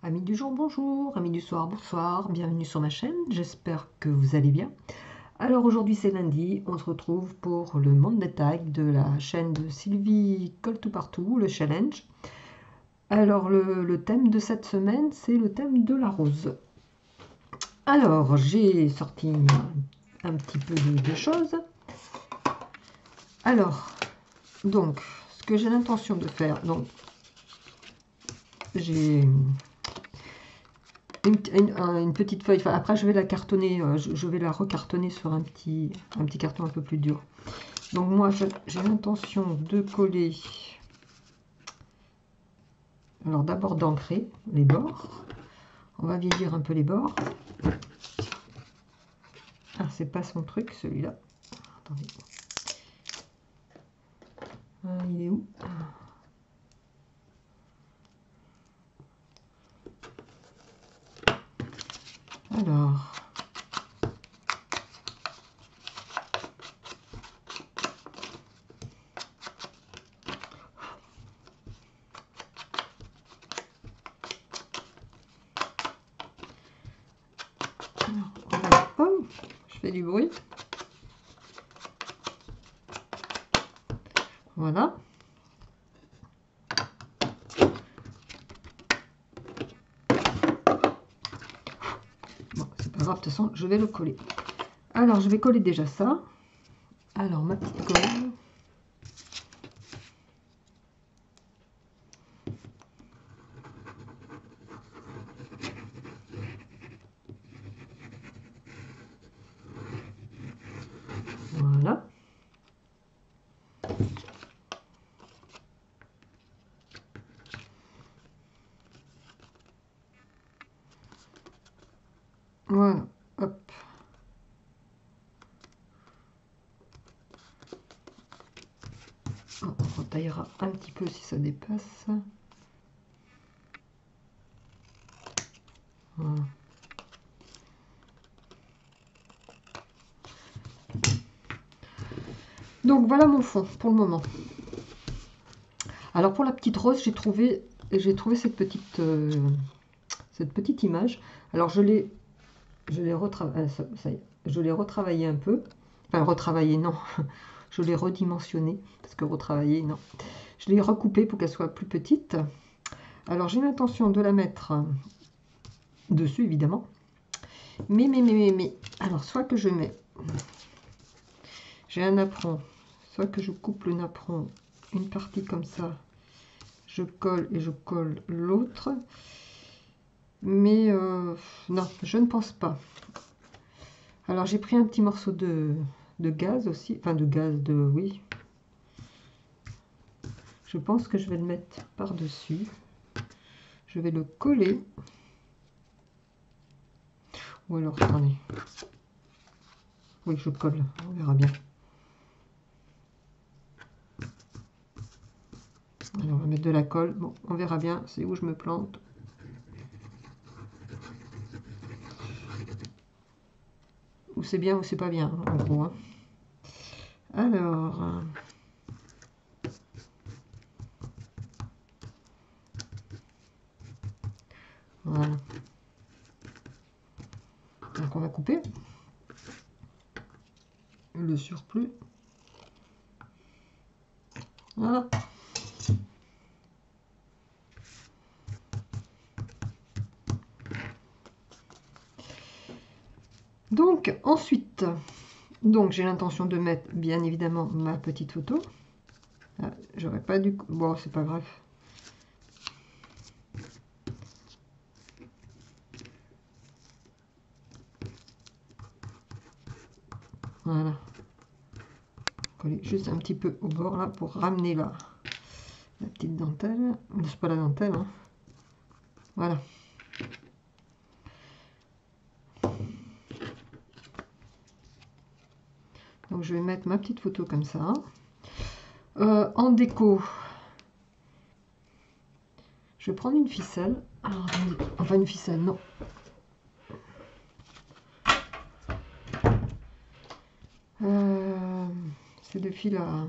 Amis du jour, bonjour, amis du soir, bonsoir, bienvenue sur ma chaîne, j'espère que vous allez bien. Alors aujourd'hui c'est lundi, on se retrouve pour le monde des tags de la chaîne de Sylvie Colle tout partout, le challenge. Alors le thème de cette semaine, c'est le thème de la rose. Alors j'ai sorti un petit peu de choses. Alors, donc, ce que j'ai l'intention de faire, donc, j'ai une petite feuille, enfin, après je vais la cartonner, je vais la recartonner sur un petit carton un peu plus dur. Donc moi j'ai l'intention de coller, alors d'abord d'ancrer les bords, on va vieillir un peu les bords. Ah, c'est pas son truc celui-là, attendez, ah, il est où? Alors, oh, je fais du bruit. Voilà. Bon, c'est pas grave, de toute façon, je vais le coller. Alors, je vais coller déjà ça. Alors, ma petite colle. Voilà. Voilà, hop. On retaillera un petit peu si ça dépasse. Voilà. Donc voilà mon fond pour le moment. Alors pour la petite rose, j'ai trouvé cette petite image. Alors je l'ai retravaillé un peu. Enfin retravaillé non, je l'ai redimensionné parce que retravailler non. Je l'ai recoupé pour qu'elle soit plus petite. Alors j'ai l'intention de la mettre dessus évidemment. Mais. Alors soit que je mets, j'ai un napperon, soit que je coupe le napperon une partie comme ça. Je colle et je colle l'autre. Mais non, je ne pense pas. Alors j'ai pris un petit morceau de gaz aussi. Enfin de gaz, oui. Je pense que je vais le mettre par-dessus. Je vais le coller. Ou alors, attendez. Oui, je colle. On verra bien. Alors, on va mettre de la colle. Bon, on verra bien. C'est où je me plante. Ou c'est bien ou c'est pas bien, en gros. Hein. Alors... voilà. Donc on va couper le surplus. Voilà. Donc ensuite, donc j'ai l'intention de mettre bien évidemment ma petite photo. Ah, j'aurais pas dû... Bon, c'est pas grave. Voilà. Coller juste un petit peu au bord là pour ramener la petite dentelle. C'est pas la dentelle, hein. Voilà. Donc je vais mettre ma petite photo comme ça. En déco, je vais prendre une ficelle. Alors, enfin une ficelle, non. C'est le fil à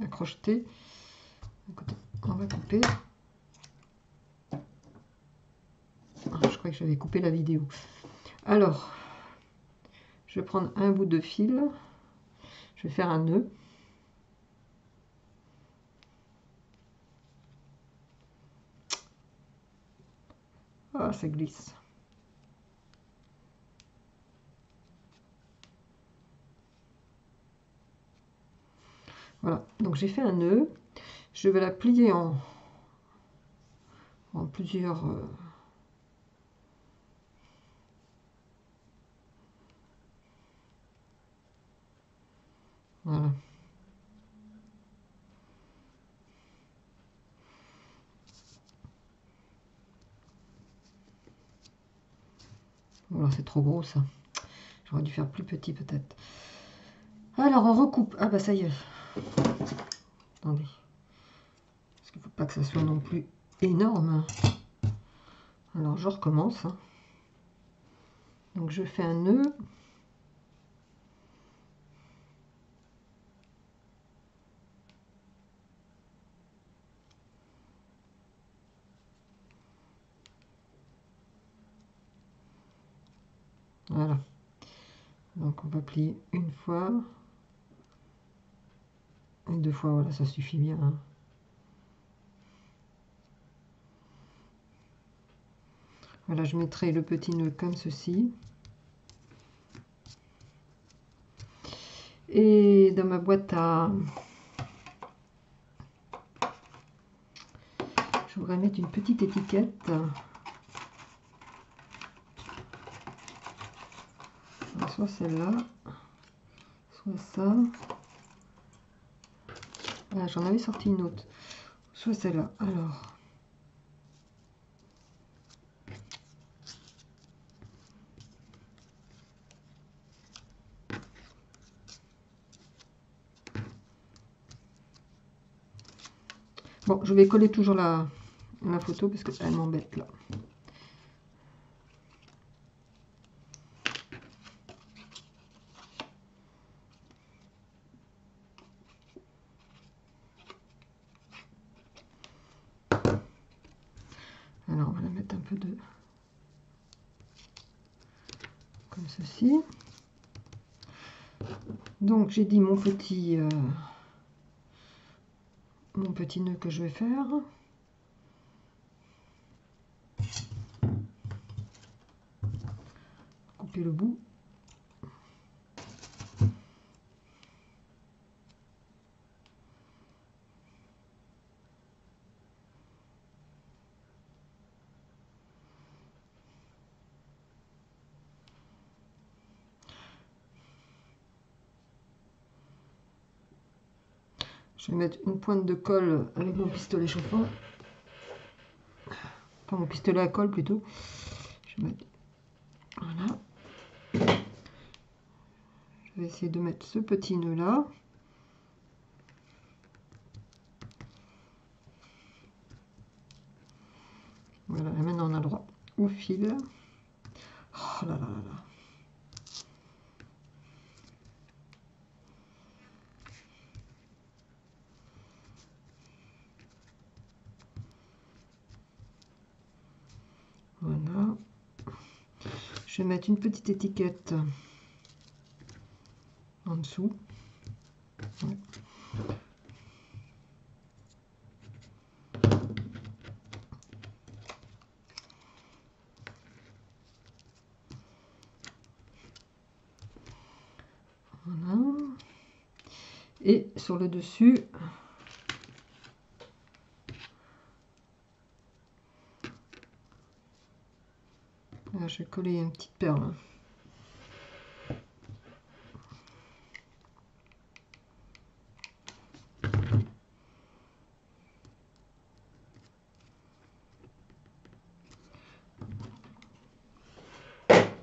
crocheter. On va couper. crois que j'avais coupé la vidéo. Alors, je vais prendre un bout de fil, je vais faire un nœud. Ah, ça glisse. Voilà, donc j'ai fait un nœud. Je vais la plier en plusieurs... voilà. Voilà, c'est trop gros ça. J'aurais dû faire plus petit peut-être. Alors, on recoupe. Ah bah ça y est. Attendez. Parce qu'il ne faut pas que ça soit non plus énorme. Alors, je recommence. Donc, je fais un nœud. Voilà. Donc, on va plier une fois. Et deux fois, voilà, ça suffit bien. Hein. Voilà, je mettrai le petit nœud comme ceci. Et dans ma boîte à... Je voudrais mettre une petite étiquette. Soit celle-là, soit ça. Ah, j'en avais sorti une autre. Soit celle-là. Alors... Bon, je vais coller toujours la photo parce qu'elle m'embête là. Alors, on va la mettre un peu de... comme ceci. Donc, j'ai dit mon petit nœud que je vais faire. Couper le bout. Je vais mettre une pointe de colle avec mon pistolet chauffant. Enfin, mon pistolet à colle plutôt. Je vais mettre... Voilà. Je vais essayer de mettre ce petit nœud là. Voilà, et maintenant on a droit au fil. Oh là là là là. Voilà. Je vais mettre une petite étiquette en dessous. Ouais. Voilà. Et sur le dessus, là, je vais coller une petite perle.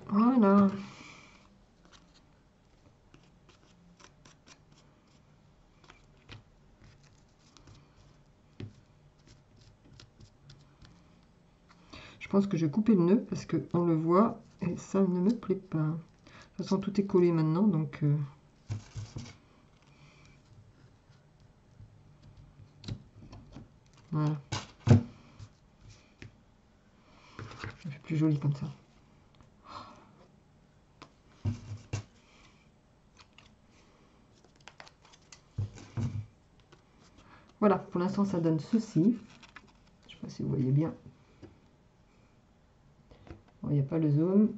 Voilà. Je pense que je vais couper le nœud parce qu'on le voit et ça ne me plaît pas. De toute façon, tout est collé maintenant, donc... Voilà. Ça fait plus joli comme ça. Voilà, pour l'instant ça donne ceci. Je ne sais pas si vous voyez bien. Bon, il n'y a pas le zoom.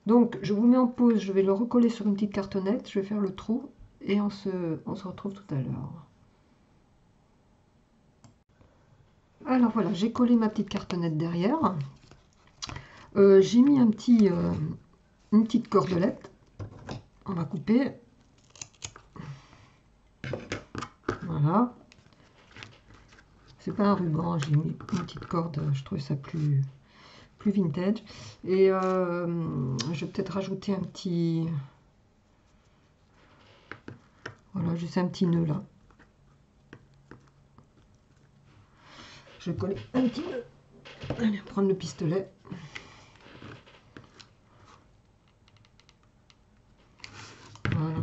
Donc je vous mets en pause, je vais le recoller sur une petite cartonnette, je vais faire le trou et on se retrouve tout à l'heure. Alors voilà, j'ai collé ma petite cartonnette derrière. J'ai mis une petite cordelette. On va couper. Voilà. C'est pas un ruban, j'ai mis une petite corde, je trouve ça plus vintage. Et je vais peut-être rajouter un petit... Voilà, juste un petit nœud là. Je vais coller un petit nœud. Allez, prendre le pistolet. Voilà.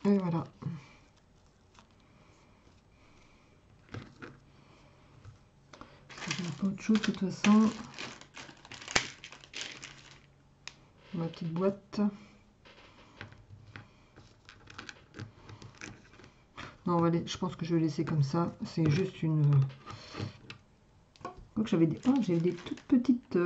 Et voilà. J'ai pas autre chose de toute façon. Ma petite boîte. Non, je pense que je vais laisser comme ça. C'est juste une... Donc j'avais des toutes petites...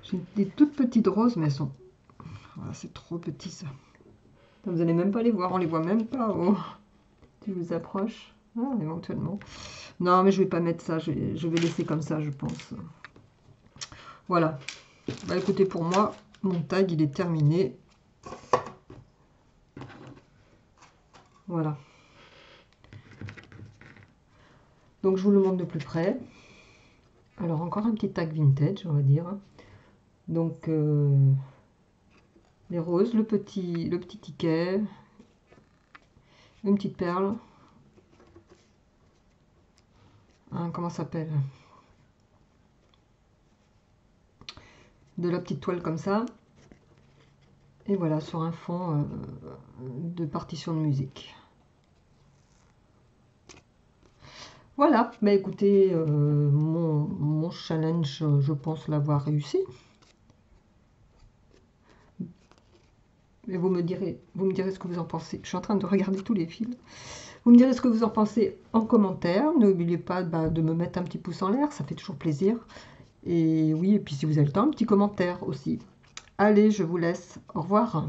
J'ai des toutes petites roses, mais elles sont... Voilà, c'est trop petit ça. Vous n'allez même pas les voir, on les voit même pas. Oh. Si je vous approche, éventuellement. Non, mais je vais pas mettre ça, je vais laisser comme ça, je pense. Voilà. Bah écoutez, pour moi, mon tag, il est terminé. Voilà. Donc, je vous le montre de plus près. Alors, encore un petit tag vintage, on va dire. Donc, les roses, le petit ticket, une petite perle. Comment ça s'appelle? De la petite toile comme ça. Et voilà, sur un fond de partition de musique. Voilà, bah écoutez, mon challenge, je pense l'avoir réussi. Et vous me direz ce que vous en pensez. Je suis en train de regarder tous les fils. Vous me direz ce que vous en pensez en commentaire. N'oubliez pas de me mettre un petit pouce en l'air, ça fait toujours plaisir. Et oui, et puis si vous avez le temps, un petit commentaire aussi. Allez, je vous laisse. Au revoir.